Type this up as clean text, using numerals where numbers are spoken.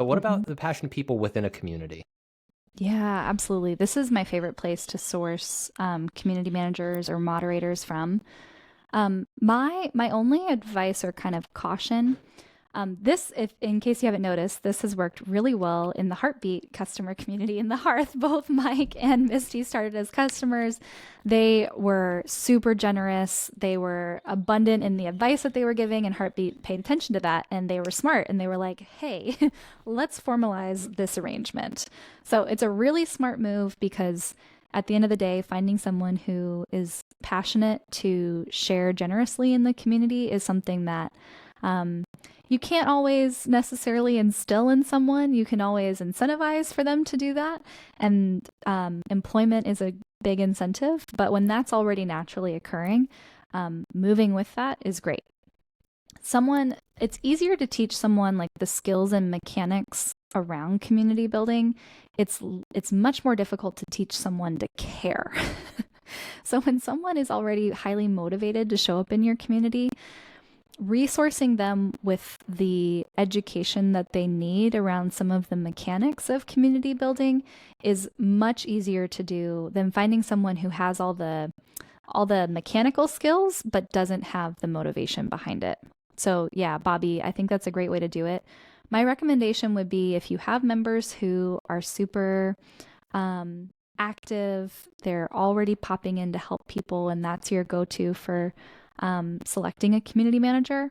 But what Mhm. about the passionate people within a community? Yeah, absolutely. This is my favorite place to source community managers or moderators from. My only advice or kind of caution, this, if in case you haven't noticed, this has worked really well in the Heartbeat customer community in the Hearth. Both Mike and Misty started as customers. They were super generous. They were abundant in the advice that they were giving, and Heartbeat paid attention to that. And they were smart, and they were like, "Hey, let's formalize this arrangement." So it's a really smart move because at the end of the day, finding someone who is passionate to share generously in the community is something that um, you can't always necessarily instill in someone. You can always incentivize for them to do that. And employment is a big incentive. But when that's already naturally occurring, moving with that is great. It's easier to teach someone like the skills and mechanics around community building. It's much more difficult to teach someone to care. So when someone is already highly motivated to show up in your community, resourcing them with the education that they need around some of the mechanics of community building is much easier to do than finding someone who has all the mechanical skills but doesn't have the motivation behind it. So, yeah, Bobby, I think that's a great way to do it. My recommendation would be if you have members who are super active, they're already popping in to help people, and that's your go to for selecting a community manager.